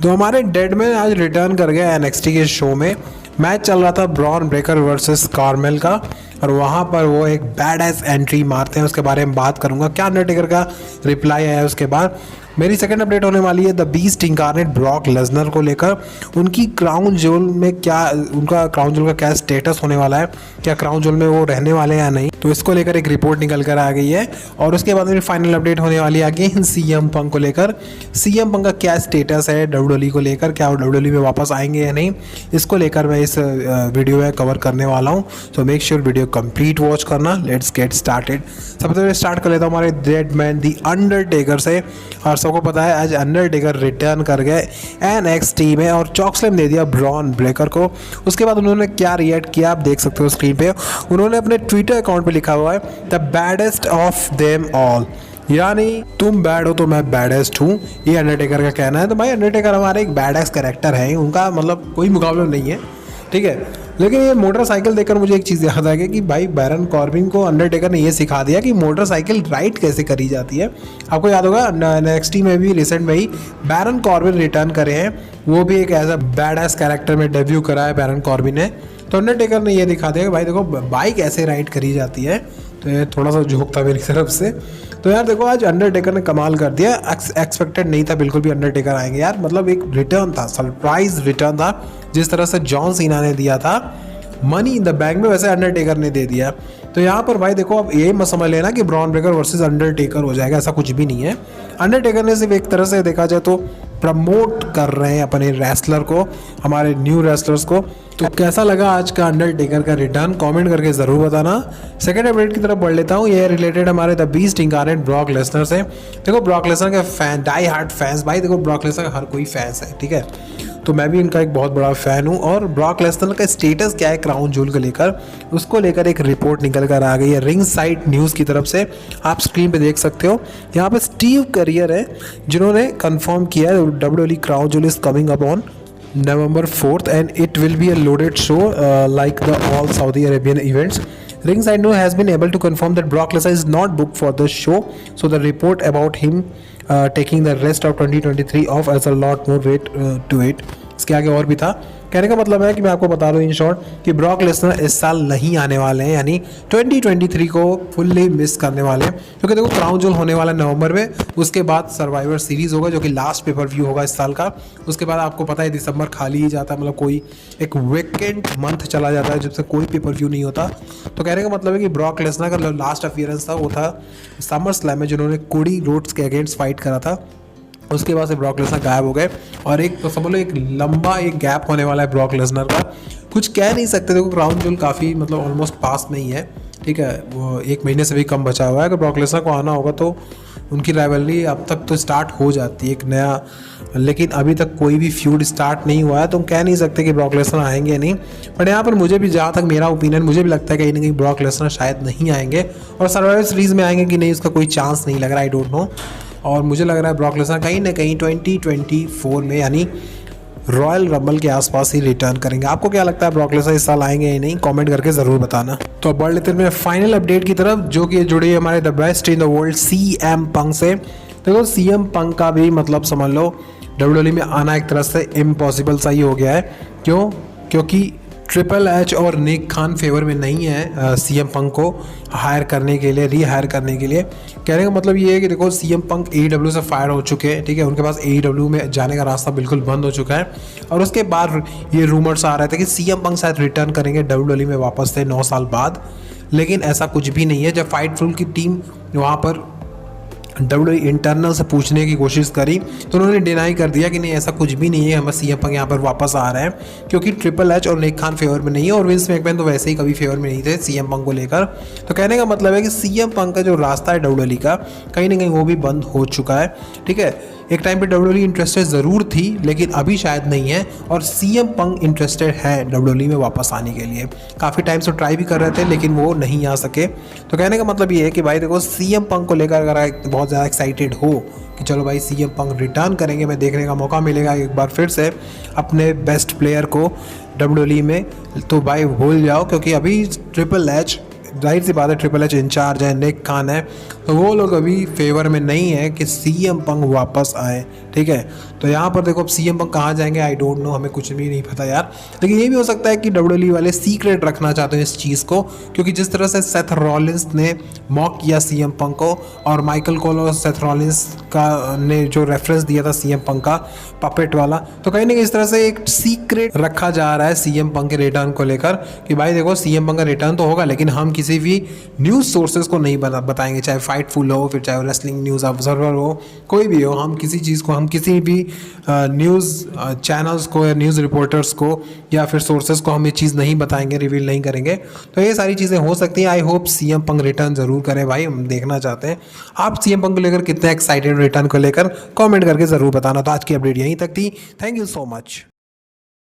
तो हमारे dead man आज रिटर्न कर गया एनएक्सटी के शो में। मैच चल रहा था ब्रॉन ब्रेकर वर्सेस कार्मेल का, और वहाँ पर वो एक बैड एस एंट्री मारते हैं। उसके बारे में बात करूंगा, क्या अंडरटेकर का रिप्लाई आया उसके बाद। मेरी सेकंड अपडेट होने वाली है द बीस्ट इंकारनेट ब्रॉक लेसनर को लेकर। उनकी क्राउन जोल में क्या, उनका क्राउन जोल का क्या स्टेटस होने वाला है, क्या क्राउन जोल में वो रहने वाले हैं या नहीं, तो इसको लेकर एक रिपोर्ट निकल कर आ गई है। और उसके बाद मेरी फाइनल अपडेट होने वाली है अगेन सीएम पंक को लेकर। सीएम पंक का क्या स्टेटस है डब्ल्यूडब्ल्यूई को लेकर, क्या वो डब्ल्यूडब्ल्यूई में वापस आएंगे या नहीं, इसको लेकर मैं इस वीडियो में कवर करने वाला हूँ। So make sure video complete watch करना। Let's get started. सबसे पहले स्टार्ट कर लेता हूँ हमारे डेड मैन दी अंडरटेकर से। और सबको पता है आज अंडरटेकर रिटर्न कर गए एनएक्सटी में और चॉकस्लैम दे दिया ब्रॉन ब्रेकर को। उसके बाद उन्होंने क्या रिएक्ट किया आप देख सकते हो स्क्रीन पे। उन्होंने अपने ट्विटर अकाउंट पे लिखा हुआ है the baddest of them all, यानी तुम बैड हो तो मैं बैडेस्ट हूँ, ये अंडरटेकर का कहना है। तो भाई अंडरटेकर हमारे एक बैडेस्ट कैरेक्टर है, उनका मतलब कोई मुकाबला नहीं है, ठीक है। लेकिन ये मोटरसाइकिल देखकर मुझे एक चीज़ याद आ गई कि भाई बैरन कॉर्बिन को अंडरटेकर ने ये सिखा दिया कि मोटरसाइकिल राइड कैसे करी जाती है। आपको याद होगा एनएक्सटी में भी रिसेंट में ही बैरन कॉर्बिन रिटर्न करे हैं, वो भी एक as a badass character में डेब्यू करा है बैरन कॉर्बिन ने। तो अंडरटेकर ने ये दिखा दिया कि भाई देखो बाइक ऐसे राइड करी जाती है। तो ये थोड़ा सा जोक था मेरी तरफ से। तो यार देखो आज अंडरटेकर ने कमाल कर दिया, एक्सपेक्टेड नहीं था बिल्कुल भी अंडरटेकर आएंगे यार। मतलब एक रिटर्न था, सरप्राइज रिटर्न था। जिस तरह से जॉन सीना ने दिया था मनी इन द बैंक में, वैसे अंडरटेकर ने दे दिया। तो यहाँ पर भाई देखो अब ये मत समझ लेना कि ब्रॉन ब्रेकर वर्सेस अंडरटेकर हो जाएगा, ऐसा कुछ भी नहीं है। अंडरटेकर ने सिर्फ एक तरह से देखा जाए तो प्रमोट कर रहे हैं अपने रेसलर को, हमारे न्यू रेसलर्स को। तो कैसा लगा आज का अंडरटेकर का रिटर्न, कमेंट करके ज़रूर बताना। सेकंड अपडेट की तरफ बढ़ लेता हूँ, ये रिलेटेड हमारे द बीस्ट इंकारनेट ब्रॉक लेसनर से। देखो ब्रॉक लेसनर के फैन, डाई हार्ट फैंस, भाई देखो ब्रॉक लेसनर का हर कोई फैंस है, ठीक है। तो मैं भी इनका एक बहुत बड़ा फ़ैन हूँ। और ब्रॉक लेसनर का स्टेटस क्या है क्राउन जूल को लेकर, उसको लेकर एक रिपोर्ट निकल कर आ गई है रिंग साइड न्यूज़ की तरफ से। आप स्क्रीन पे देख सकते हो, यहाँ पे स्टीव करियर है जिन्होंने कंफर्म किया है WWE crown joule is coming up on November 4th and it will be a loaded show like the all Saudi Arabian events. Ringside News has been able to confirm that Brock Lesnar is not booked for the show, so the report about him taking the rest of 2023 off has a lot more weight to it. इसके आगे और भी था। कहने का मतलब है कि मैं आपको बता दूं इन शॉर्ट कि ब्रॉक लेसनर इस साल नहीं आने वाले हैं, यानी 2023 को फुल्ली मिस करने वाले हैं। क्योंकि देखो क्राउन जूल होने वाला है नवंबर में, उसके बाद सर्वाइवर सीरीज़ होगा जो कि लास्ट पेपर व्यू होगा इस साल का। उसके बाद आपको पता है दिसंबर खाली ही जाता है, मतलब कोई एक वीकेंड मंथ चला जाता है जब से कोई पेपर व्यू नहीं होता। तो कहने का मतलब है कि ब्रॉक लेसनर का लास्ट अपीयरेंस था वो था समर स्लैम में, जिन्होंने कोडी रोड्स के अगेंस्ट फाइट करा था। उसके बाद से ब्रॉक लेसनर गायब हो गए और एक तो समझ लो एक लंबा एक गैप होने वाला है ब्रॉक लेसनर का। कुछ कह नहीं सकते, देखो क्राउन जूल काफ़ी मतलब ऑलमोस्ट पास में ही है, ठीक है। वो एक महीने से भी कम बचा हुआ है। अगर ब्रॉक लेसनर को आना होगा तो उनकी राइवलरी अब तक तो स्टार्ट हो जाती है एक नया, लेकिन अभी तक कोई भी फ्यूड स्टार्ट नहीं हुआ है, तो हम कह नहीं सकते कि ब्रॉक लेसनर आएंगे या नहीं। बट यहाँ पर मुझे भी, जहाँ तक मेरा ओपिनियन, मुझे भी लगता है कहीं ना कहीं ब्रॉक लेसनर शायद नहीं आएंगे और सर्वाइवर सीरीज़ में आएंगे कि नहीं उसका कोई चांस नहीं लग रहा, आई डोंट नो। और मुझे लग रहा है ब्रॉक लेसनर कहीं ना कहीं 2024 में यानी रॉयल रंबल के आसपास ही रिटर्न करेंगे। आपको क्या लगता है ब्रॉक लेसनर इस साल आएंगे या नहीं, कमेंट करके ज़रूर बताना। तो अब बढ़ लेते हैं फाइनल अपडेट की तरफ, जो कि जुड़ी है हमारे the best in the world CM Punk से। देखो सीएम पंक का भी मतलब समझ लो डब्ल्यूडब्ल्यूई में आना एक तरह से इम्पॉसिबल सा ही हो गया है। क्यों? क्योंकि ट्रिपल एच और निक खान फेवर में नहीं है सीएम पंक को हायर करने के लिए, रीहायर करने के लिए। कहने का मतलब ये है कि देखो सीएम पंक AEW से फायर हो चुके हैं, ठीक है। उनके पास AEW में जाने का रास्ता बिल्कुल बंद हो चुका है। और उसके बाद ये रूमर्स आ रहे थे कि सीएम पंक शायद रिटर्न करेंगे डब्ल्यूडब्ल्यूई में वापस से 9 साल बाद, लेकिन ऐसा कुछ भी नहीं है। जब फाइटफुल की टीम वहाँ पर डब्ल्यूडब्ल्यूई इंटरनल से पूछने की कोशिश करी तो उन्होंने डिनाई कर दिया कि नहीं ऐसा कुछ भी नहीं है, हम सीएम पंक यहाँ पर वापस आ रहे हैं क्योंकि ट्रिपल एच और निक खान फेवर में नहीं है और विंस मैकमैन तो वैसे ही कभी फेवर में नहीं थे सीएम पंक को लेकर। तो कहने का मतलब है कि सीएम पंक का जो रास्ता है डब्ल्यूडब्ल्यूई का कहीं ना कहीं वो भी बंद हो चुका है, ठीक है। एक टाइम पे डब्ल्यूडब्ल्यूई इंटरेस्टेड ज़रूर थी लेकिन अभी शायद नहीं है, और सीएम पंक इंटरेस्टेड है डब्ल्यूडब्ल्यूई में वापस आने के लिए। काफ़ी टाइम से ट्राई भी कर रहे थे लेकिन वो नहीं आ सके। तो कहने का मतलब ये है कि भाई देखो सीएम पंक को लेकर अगर बहुत ज़्यादा एक्साइटेड हो कि चलो भाई सीएम पंक रिटर्न करेंगे, मैं देखने का मौका मिलेगा एक बार फिर से अपने बेस्ट प्लेयर को डब्ल्यूडब्ल्यूई में, तो भाई भूल जाओ, क्योंकि अभी ट्रिपल एच जाहिर सी बात है ट्रिपल एच इंचार्ज है, निक खान है, तो वो लोग अभी फेवर में नहीं है कि CM पंक वापस आए। ठीक है, तो यहाँ पर देखो अब CM पंक कहाँ जाएंगे आई डोंट नो, हमें कुछ भी नहीं पता यार। लेकिन ये भी हो सकता है कि WWE वाले सीक्रेट रखना चाहते हैं इस चीज़ को, क्योंकि जिस तरह से सेथ रॉलिंस ने मॉक किया CM पंक को, और माइकल कोल और सेथ रॉलिंस का ने जो रेफरेंस दिया था CM पंक का पपेट वाला, तो कहीं ना कहीं इस तरह से एक सीक्रेट रखा जा रहा है CM पंक के रिटर्न को लेकर कि भाई देखो CM पंक का रिटर्न तो होगा, लेकिन हम किसी भी न्यूज़ सोर्सेज को नहीं बताएंगे, चाहे फाइटफुल हो, फिर चाहे रेसलिंग न्यूज़ ऑब्जर्वर हो, कोई भी हो, हम किसी चीज़ को, हम किसी भी न्यूज़ चैनल्स को या न्यूज़ रिपोर्टर्स को या फिर सोर्सेज को हम ये चीज़ नहीं बताएंगे, रिवील नहीं करेंगे। तो ये सारी चीज़ें हो सकती हैं। I hope CM punk return ज़रूर करें भाई, हम देखना चाहते हैं। आप CM पंक को लेकर कितने एक्साइटेड रिटर्न को लेकर कमेंट करके ज़रूर बताना। तो आज की अपडेट यहीं तक थी। Thank you so much.